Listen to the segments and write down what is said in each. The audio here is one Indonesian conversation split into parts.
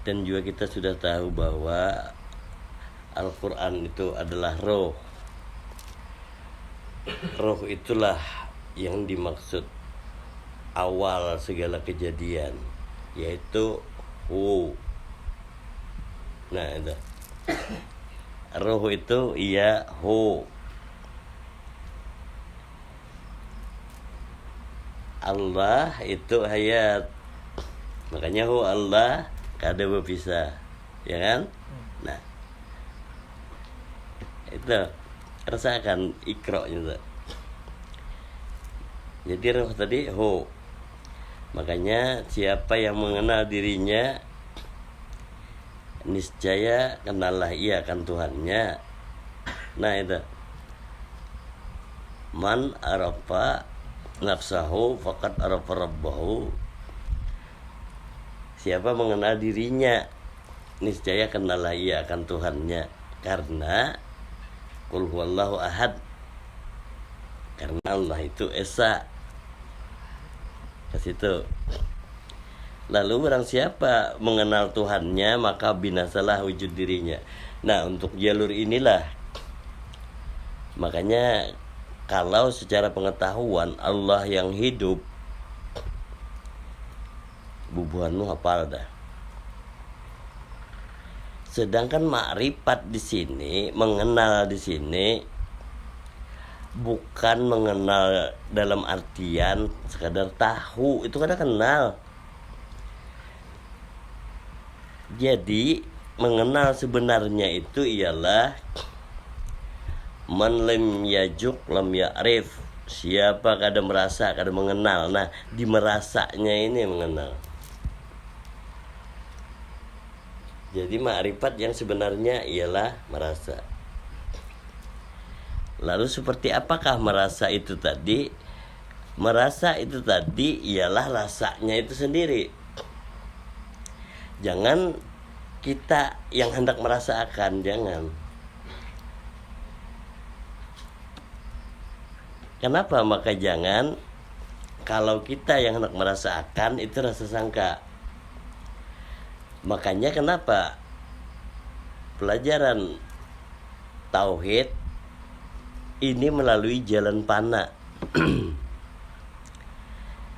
Dan juga kita sudah tahu bahwa Al-Quran itu adalah roh. Roh itulah yang dimaksud awal segala kejadian, yaitu hu. Nah itu roh itu iya hu. Allah itu hayat, makanya hu Allah kada berpisah, ya kan? Nah itu rasakan ikro itu. Jadi roh tadi hu. Makanya siapa yang mengenal dirinya, niscaya kenallah ia akan Tuhannya. Nah itu, man arafa nafsahu faqad arafa rabbahu. Siapa mengenal dirinya, niscaya kenallah ia akan Tuhannya. Karena qul huwallahu ahad, karena Allah itu esa. Ke situ. Lalu barang siapa mengenal Tuhannya, maka binasalah wujud dirinya. Nah, untuk jalur inilah, makanya kalau secara pengetahuan Allah yang hidup, bubuhanmu hafal dah. Sedangkan makrifat di sini, mengenal di sini bukan mengenal dalam artian sekadar tahu, itu kadang kenal. Jadi mengenal sebenarnya itu ialah man lam yajuk lam ya'rif. Siapa kada merasa, kada mengenal. Nah, di merasanya ini mengenal. Jadi makrifat yang sebenarnya ialah merasa. Lalu seperti apakah merasa itu tadi? Merasa itu tadi ialah rasanya itu sendiri. Jangan kita yang hendak merasakan, jangan. Kenapa? Maka jangan. Kalau kita yang hendak merasakan, itu rasa sangka. Makanya kenapa pelajaran tauhid ini melalui jalan panah.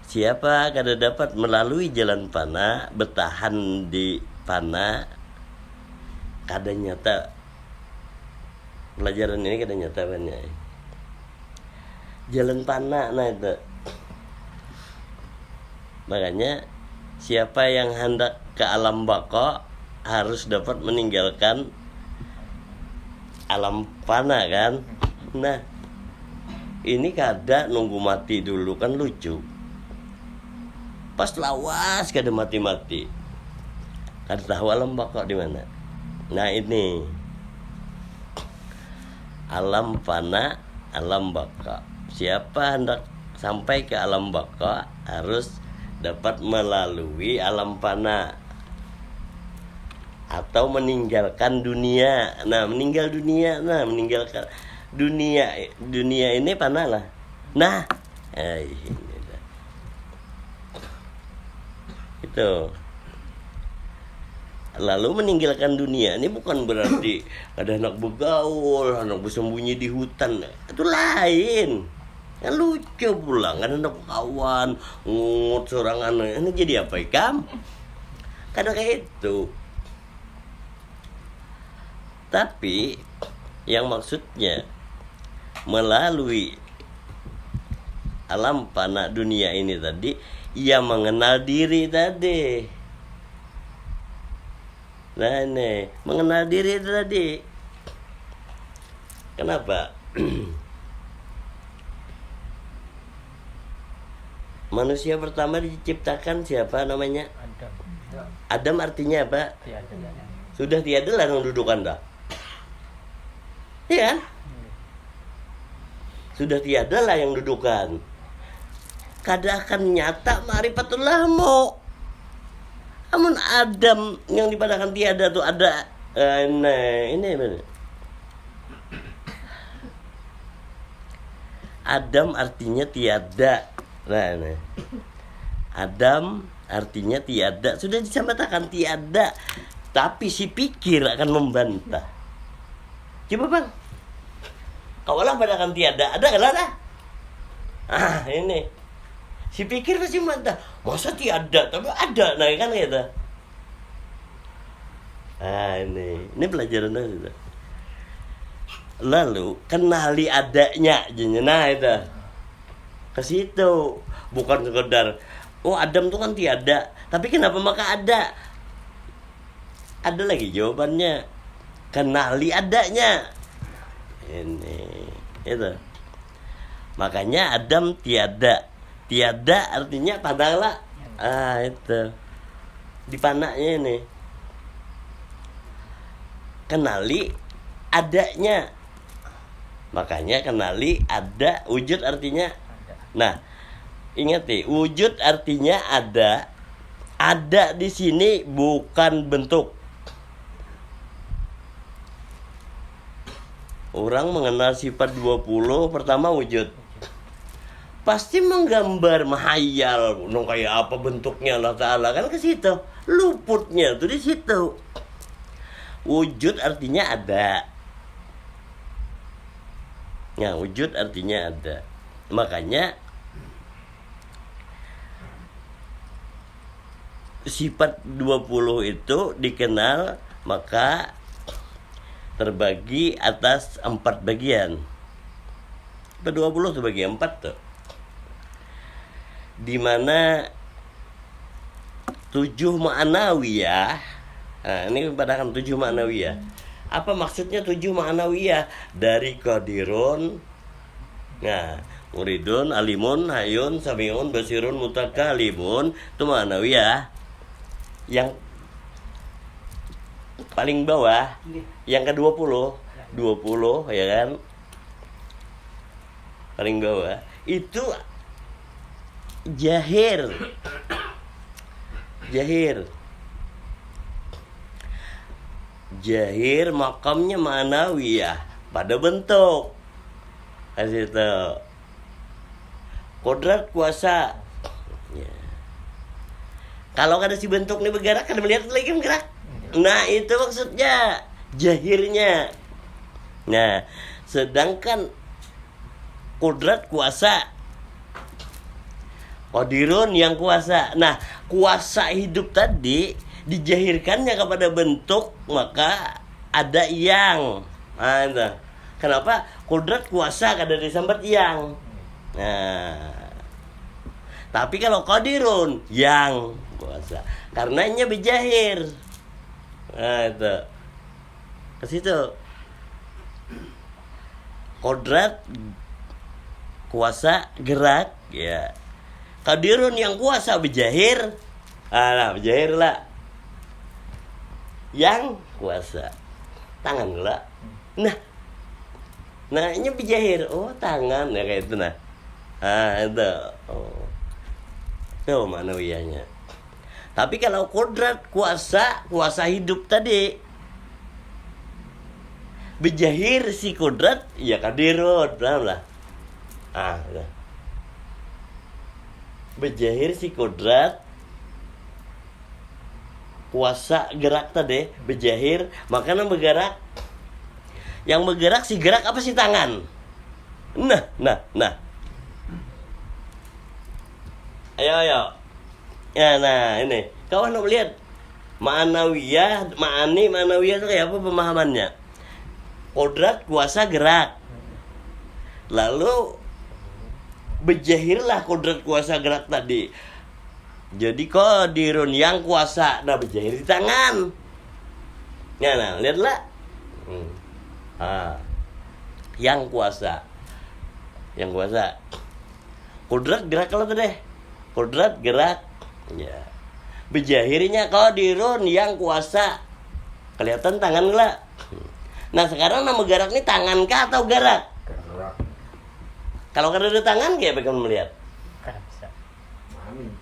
Siapa kada dapat melalui jalan panah, bertahan di panah, kada nyata. Pelajaran ini kada nyata banyak. Jalan panah, nah itu. Makanya siapa yang hendak ke alam baka harus dapat meninggalkan alam panah kan. Nah, ini kada nunggu mati dulu, kan lucu. Pas lawas kada mati-mati, kada tahu alam baka di mana. Nah ini alam fana, alam baka. Siapa hendak sampai ke alam baka harus dapat melalui alam fana atau meninggalkan dunia. Nah, meninggal dunia, nah meninggalkan dunia ini fana lah. Nah, ini dah. Itu. Lalu meninggalkan dunia ini bukan berarti ada anak bergaul, anak bersembunyi di hutan. Itu lain. Kan lucu pula, kan anak kawan, ngut sorangan. Ini jadi apa ikam? Kadang kayak itu. Tapi yang maksudnya melalui alam fana dunia ini tadi, ia mengenal diri tadi. Nah ini mengenal diri itu tadi. Kenapa? Manusia pertama diciptakan siapa namanya? Adam. Adam artinya apa? Tiada. Sudah tiada lah yang dudukan dah. Iya kan? Sudah tiada lah yang dudukan. Kada akan nyata ma'rifatullah mau. Namun Adam yang dipadakan tiada tuh ada. Nah ini benar. Adam artinya tiada. Nah, Adam artinya tiada, sudah disampaikan tiada, tapi si pikir akan membantah. Coba bang, kawalah padakan tiada, ada kan ada? Ini si pikir pasti membantah, masa tiada, tapi ada, nah kan gitu. Ini pelajaran itu. Lalu kenali adanya, nah itu ke situ, bukan sekedar Adam tuh kan tiada, tapi kenapa maka ada? Ada lagi jawabannya, kenali adanya. Ini itu. Makanya Adam tiada. Tiada artinya padahal itu di panaknya ini. Kenali adanya. Makanya kenali ada, wujud artinya. Nah, ingat nih, wujud artinya ada. Ada di sini bukan bentuk. Orang mengenal sifat 20, pertama wujud. Pasti menggambar, menghayal, kayak apa bentuknya Allah Ta'ala, kan ke situ. Luputnya tuh di situ. Wujud artinya ada. Nah, wujud artinya ada. Makanya sifat 20 itu dikenal maka terbagi atas 4 bagian. 20 terbagi 4 tuh. Dimana 7 ma'nawiyah. Nah, ini padahal 7 ma'nawiyah. Apa maksudnya 7 ma'nawiyah? Dari qadirun, nah, muridun, alimun, hayun, samiun, basirun, mutakalimun, itu ma'nawiyah. Yang paling bawah, yang ke-20, 20 ya kan? Paling bawah itu jahir. Jahir makamnya ma'nawiyah pada bentuk. Kasih tahu. Kodrat kuasa. Ya. Kalau ada si bentuk ini bergerak, kan melihat lagi bergerak. Nah, itu maksudnya jahirnya. Nah, sedangkan kodrat kuasa, qadirun yang kuasa. Nah, kuasa hidup tadi dijahirkannya kepada bentuk, maka ada yang. Nah, itu. Kenapa? Kodrat kuasa kada disambat yang. Nah, tapi kalau qadirun yang kuasa, karenanya berjahir. Nah, itu ke situ. Kodrat kuasa gerak, ya. Qadirun yang kuasa berjahir. Nah, berjahir lah. Yang kuasa tangan lah. Nah ini berjahir. Oh, tangan ya kayak itu nah. Itu. Oh. Itu ma'nawiyahnya. Tapi kalau kodrat kuasa hidup tadi, berjahir si kodrat, ya qadirun, paham lah. Udah. Berjahir si kodrat kuasa gerak tadi, berjahir, makanya bergerak. Yang bergerak si gerak apa sih tangan? Nah. Ayo. Ya, nah ini. Kawan mau lihat ma'nawiyah, ma'nawiyah itu kayak apa pemahamannya? Kodrat kuasa gerak. Lalu berjahirlah kodrat kuasa gerak tadi. Jadi qadirun yang kuasa, nah berjahir di tangan. Nah, lihatlah. Yang kuasa. Kodrat gerak kalau tadi. Kodrat gerak. Ya. Berjahirnya qadirun yang kuasa. Kelihatan tangan enggak? Nah, sekarang nama gerak ini tangan kah atau gerak? Gerak. Kalau kada ada tangan kayak bagaimana melihat?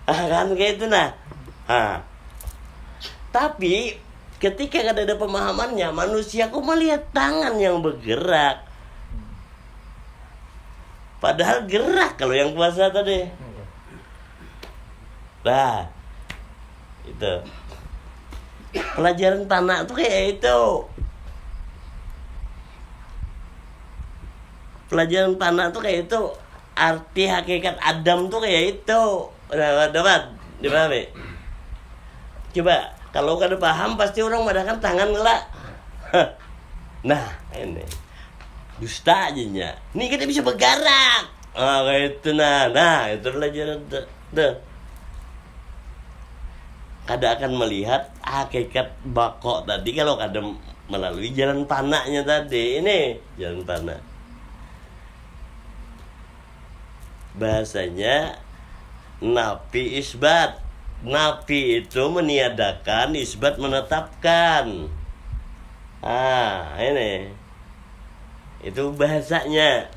Kan kayak itu nah. Tapi ketika ada pemahamannya, manusia kok melihat tangan yang bergerak, padahal gerak kalau yang puasa tadi. Nah, Itu pelajaran tanah tuh kayak itu. Pelajaran tanah tuh kayak itu. Arti hakikat Adam tuh kayak itu. Udah dapat dipahami? Coba kalau kada paham pasti orang madakan tangan ngelak. Nah ini dusta aja. Ini kita bisa bergerak. Kayak itu nah itu pelajaran tuh. Kada akan melihat hakikat bakok tadi kalau kada melalui jalan panahnya tadi. Ini jalan panah. Bahasanya nafi isbat. Nafi itu meniadakan, isbat menetapkan. Ini itu bahasanya.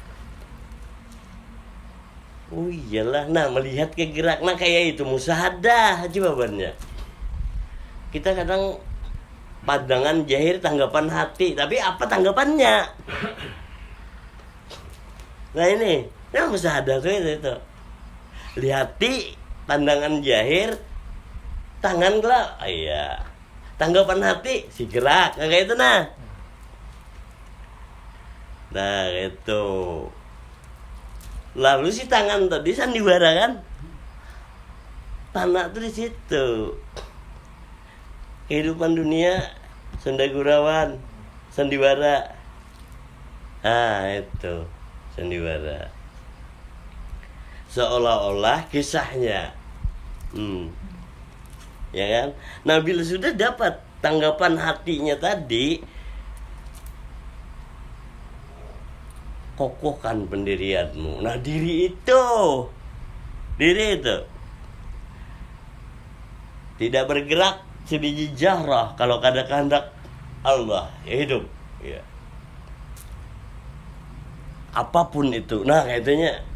Oh iyalah, nah melihat kegerak, nah kayak itu musyahadah jawabannya. Kita kadang pandangan jahir tanggapan hati, tapi apa tanggapannya? Nah ini, nah musyahadah tuh itu. Lihati pandangan jahir, tangan gelap, iya. Tanggapan hati si gerak, kayak itu nah. Nah itu. Lalu si tangan tadi sandiwara kan? Tanah tuh di situ. Kehidupan dunia sendagurawan, sandiwara. Itu sandiwara. Seolah-olah kisahnya. Ya kan? Nah bila sudah dapat tanggapan hatinya tadi, kokohkan pendirianmu. Nah diri itu tidak bergerak sebiji jarrah kalau kada kehendak Allah hidup ya. Apapun itu, nah kayaknya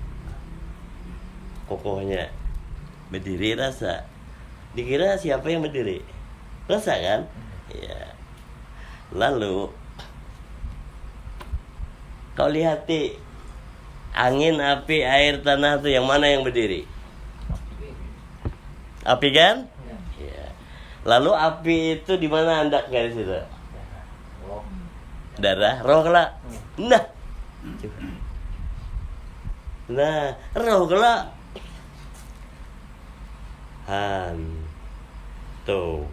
kokohnya berdiri rasa. Dikira siapa yang berdiri? Rasa kan? Ya. Lalu kau lihati angin, api, air, tanah itu yang mana yang berdiri? Api kan? Ya. Lalu api itu di mana andaknya di situ? Darah, roh kelak. Nah, roh kelak. Tuh.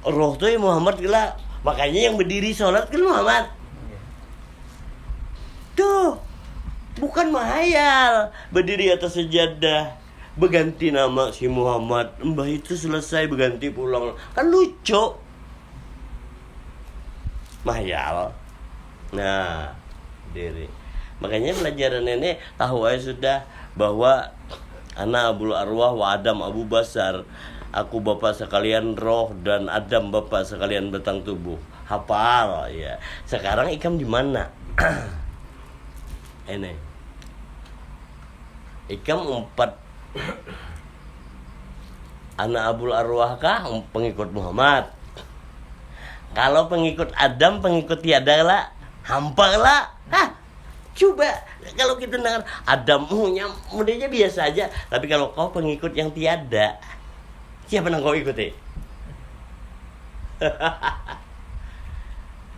Roh tuh Muhammad kelak. Makanya yang berdiri sholat kan Muhammad. Tuh, bukan mahayal berdiri atas sejadah berganti nama si Muhammad. Mbah itu selesai berganti pulang. Kan lucu. Mahayal. Nah, diri. Makanya pelajaran ini tahu aja sudah bahwa ana abul arwah wa Adam abu basar. Aku bapak sekalian roh dan Adam bapak sekalian batang tubuh. Hafal ya. Sekarang ikam di mana? Ini ikam 4 anak abul arwah kah pengikut Muhammad. Kalau pengikut Adam pengikut tiada lah, hampa lah. Coba kalau kita dengar Adam mudahnya biasa aja, tapi kalau kau pengikut yang tiada, siapa yang kau ikuti?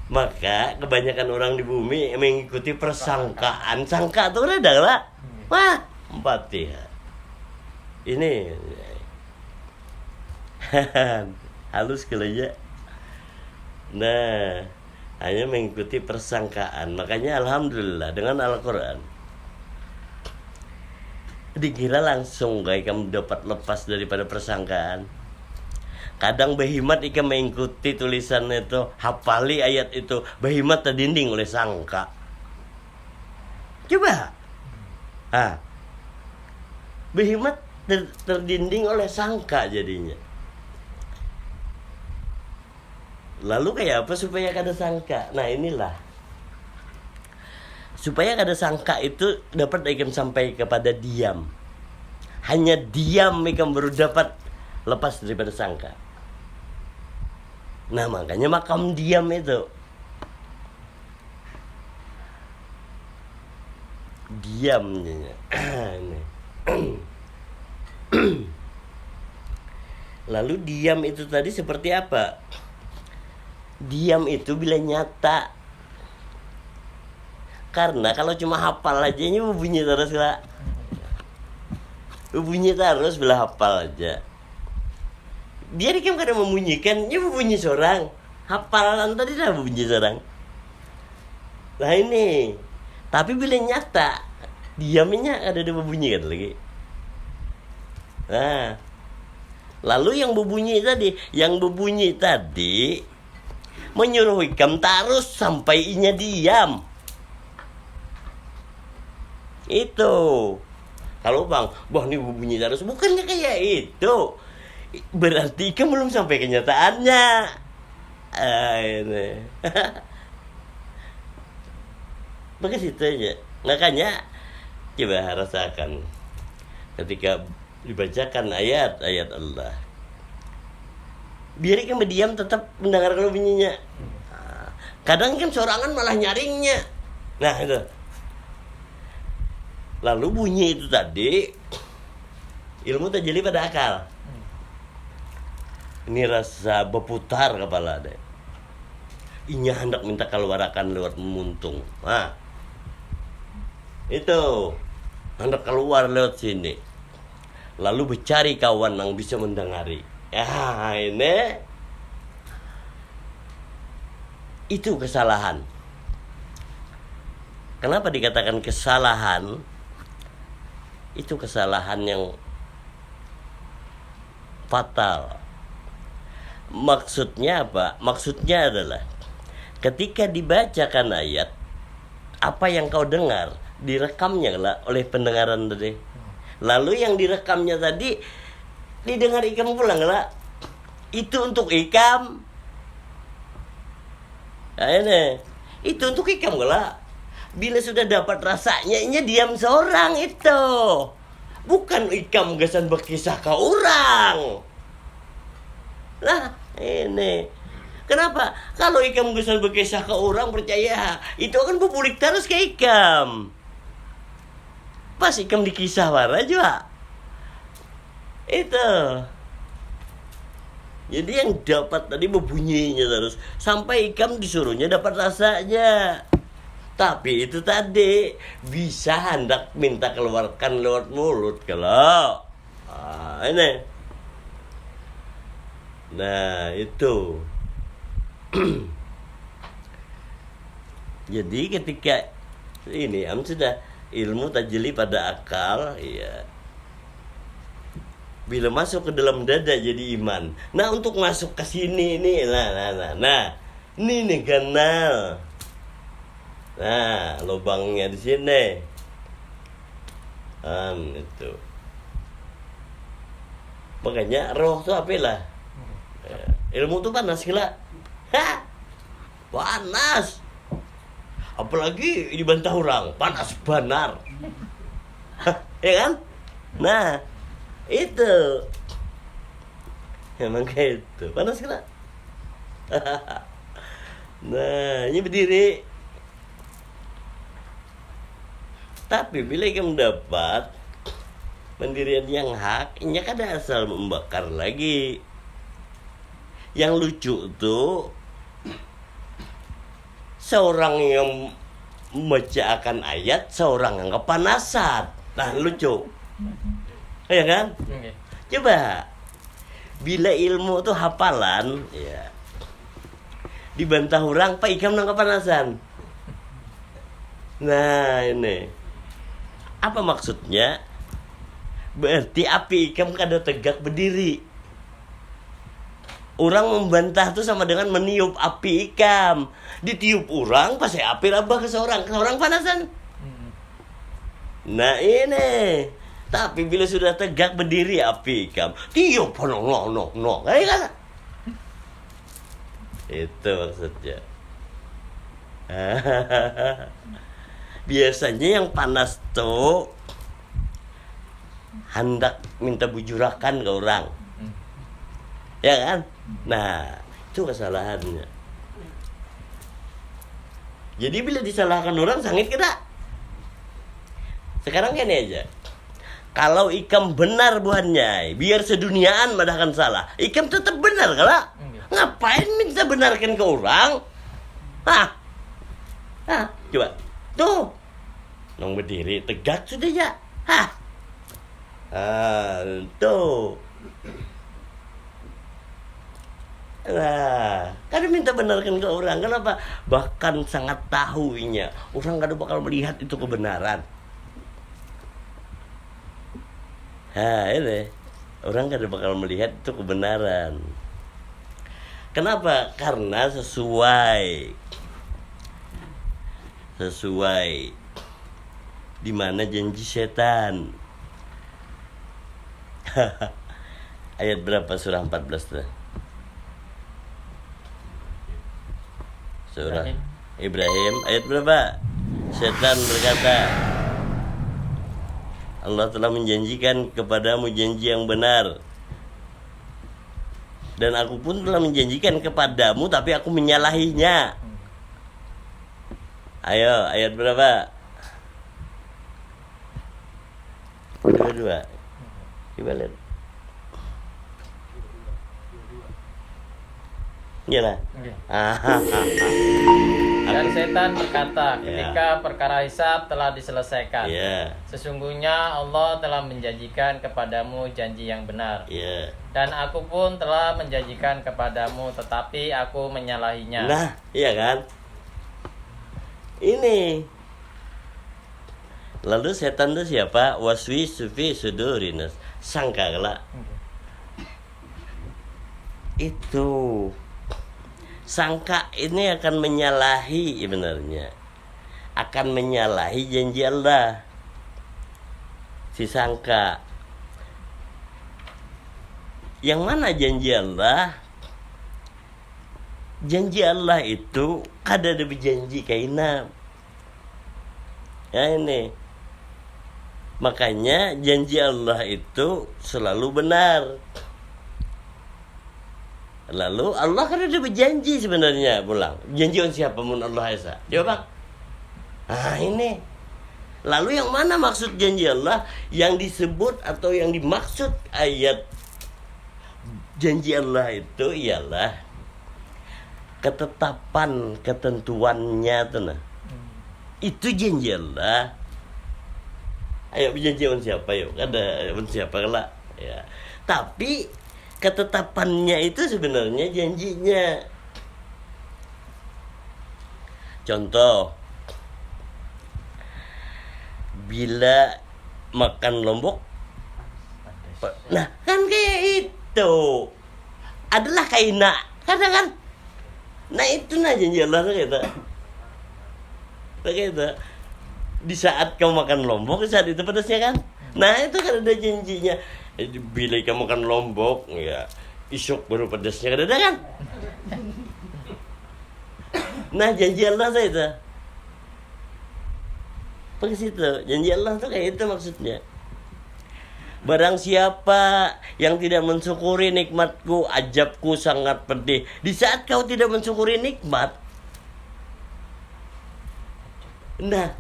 Maka kebanyakan orang di bumi mengikuti persangkaan. Sangka itu udah lah. Wah, 4 ya. Ini halus kalau aja. Nah, hanya mengikuti persangkaan. Makanya alhamdulillah dengan Al-Quran dikira langsung guys kamu dapat lepas daripada persangkaan. Kadang behimat ikam mengikuti tulisan itu, hafali ayat itu, behimat terdinding oleh sangka. Coba. Behimat terdinding oleh sangka jadinya. Lalu kayak apa supaya kada sangka? Nah inilah. Supaya kada sangka itu dapat ikam sampai kepada diam. Hanya diam ikam baru dapat lepas daripada sangka. Nah makanya makam diam itu. Diamnya. Lalu diam itu tadi seperti apa? Diam itu bila nyata. Karena kalau cuma hafal aja ini bunyi terus lah. Bunyi terus bila hafal aja. Dia kan kadang membunyikan, dia bunyi seorang. Hafalan tadi dah bunyi seorang. Nah ini. Tapi bila nyata, diamnya ada berbunyi kan lagi. Nah, lalu yang berbunyi tadi menyuruh Hikam terus sampai inya diam. Itu. Kalau bang, wah ini berbunyi terus, bukannya kayak itu. Berarti Hikam belum sampai kenyataannya. Ini. Begitu aja. Makanya coba rasakan ketika dibacakan ayat-ayat Allah. Biar kan berdiam tetap mendengar kalau bunyinya. Kadang kan sorangan malah nyaringnya. Nah itu. Lalu bunyi itu tadi ilmu terjadi pada akal. Ini rasa berputar kepala deh. Inya hendak minta keluarkan lewat muntung. Nah, itu hendak keluar lewat sini. Lalu mencari kawan yang bisa mendengari. Ya ini itu kesalahan. Kenapa dikatakan kesalahan? Itu kesalahan yang fatal. Maksudnya apa? Maksudnya adalah ketika dibacakan ayat, apa yang kau dengar direkamnya lah oleh pendengaran tadi. Lalu yang direkamnya tadi didengar Hikam pulang lah. Itu untuk Hikam. Nah, ini itu untuk Hikam lah. Bila sudah dapat rasanya, ini diam seorang itu. Bukan Hikam gasan berkisah ke orang. Nah, ini. Kenapa? Kalau Hikam gasan berkisah ke orang, percaya itu akan berbulik terus ke Hikam. Pas Hikam dikisah warna juga. Itu. Jadi yang dapat tadi berbunyinya terus sampai Hikam disuruhnya dapat rasanya. Tapi itu tadi bisa hendak minta keluarkan lewat mulut kalau ini. Nah itu. Jadi ketika ini sudah ilmu tajli pada akal, ya. Bila masuk ke dalam dada jadi iman. Nah untuk masuk ke sini nih, nah, ini nih kanal. Nah lubangnya di sini. Itu. Makanya roh tuh apa lah? Ilmu tuh panas gila. Panas. Apalagi dibantah orang, panas benar. Ya kan? Nah, itu. Emang kayak itu. Panas kena. Nah, ini berdiri. Tapi bila kamu mendapat pendirian yang hak, ini kan ada asal membakar lagi. Yang lucu tuh seorang yang membacakan ayat, seorang yang kepanasan. Nah lucu, ya kan? Coba bila ilmu tuh hafalan, ya dibantah orang, Pak Hikam nang kepanasan. Nah ini apa maksudnya? Berarti api Hikam kada tegak berdiri. Orang membantah tuh sama dengan meniup api Hikam. Ditiup orang pasti api rabah ke seorang panasan. Nah ini. Tapi bila sudah tegak berdiri api Hikam, tiup no. Kan? Itu maksudnya. Biasanya yang panas tuh hendak minta bujurakan ke orang. Ya kan? Nah, itu kesalahannya. Jadi bila disalahkan orang sangit kita. Sekarang gini aja. Kalau ikam benar buahnya, biar seduniaan madahkan salah. Ikam tetap benar kalau. Ngapain minta benarkan ke orang? Hah? Hah? Coba. Tuh. Nong berdiri tegak sudah ya. Hah? Tuh. Nah, kan minta benarkan ke orang. Kenapa? Bahkan sangat tahunya. Orang kadang bakal melihat itu kebenaran. Ini orang kadang bakal melihat itu kebenaran. Kenapa? Karena sesuai di mana janji setan. Ayat berapa surah 14 tuh? Surah Ibrahim ayat berapa? Setan berkata, Allah telah menjanjikan kepadamu janji yang benar, dan aku pun telah menjanjikan kepadamu, tapi aku menyalahinya. Ayo, ayat berapa? 22. Coba lihat. Iyalah. Dan setan berkata ketika perkara hisab telah diselesaikan, sesungguhnya Allah telah menjanjikan kepadamu janji yang benar, dan aku pun telah menjanjikan kepadamu, tetapi aku menyalahinya. Nah, iya kan? Ini. Lalu setan itu siapa? Waswisu fi sudurinas. Sangka kelak. Itu. Sangka ini akan menyalahi sebenarnya. Akan menyalahi janji Allah. Si sangka. Yang mana janji Allah? Janji Allah itu kada ada berjanji kaina. Ya ini. Makanya janji Allah itu selalu benar. Lalu Allah kan ada berjanji sebenarnya pulang. Janji on siapa mun Allah Esa? Coba bang. Ini. Lalu yang mana maksud janji Allah? Yang disebut atau yang dimaksud ayat janji Allah itu ialah ketetapan ketentuannya tuh nah. Itu janji Allah. Ayo berjanji on siapa yuk? Ada on siapa kelak? Ya. Tapi ketetapannya itu sebenarnya janjinya. Contoh, bila makan lombok, nah kan kayak itu adalah kaina, kadang kan. Nah itu nah janji Allah kita. Begitu. Di saat kau makan lombok, di saat itu pedasnya kan. Nah itu kan ada janjinya. Bila kamu makan lombok, ya isuk baru pedasnya ada kan. Nah janji Allah saya itu. Pakai situ. Janji Allah tuh kayak itu maksudnya. Barang siapa yang tidak mensyukuri nikmatku, ajabku sangat pedih. Di saat kau tidak mensyukuri nikmat, nah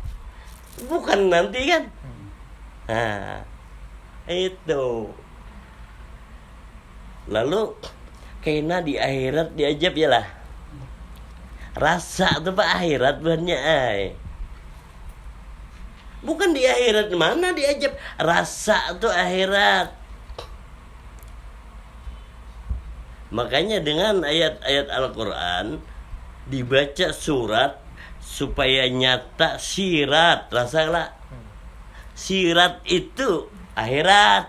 bukan nanti kan. Nah itu. Lalu kena di akhirat diajab ya lah. Rasa tuh pak akhirat banyak ay. Bukan di akhirat mana diajab. Rasa tuh akhirat. Makanya dengan ayat-ayat Al-Quran dibaca surat supaya nyata sirat. Rasalah. Sirat itu akhirat.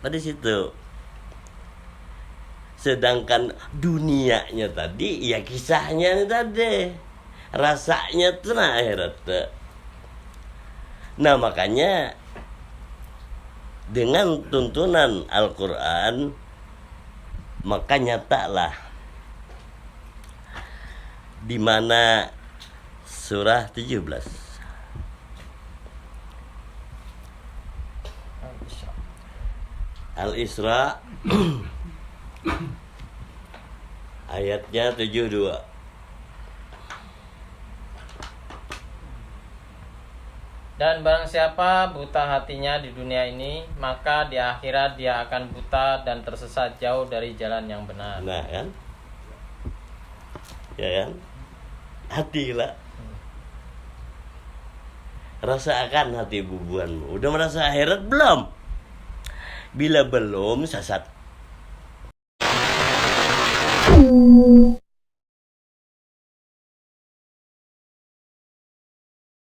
Pada situ. Sedangkan dunianya tadi ya kisahnya tadi, rasanya tuh nah akhirat. Nah makanya dengan tuntunan Al-Quran maka nyatalah di mana surah 17 Al-Isra ayatnya 72. Dan barang siapa buta hatinya di dunia ini, maka di akhirat dia akan buta dan tersesat jauh dari jalan yang benar. Nah kan, ya kan, hati lah. Rasakan hati bubuanmu. Udah merasa akhirat belum? Bila belum, sesat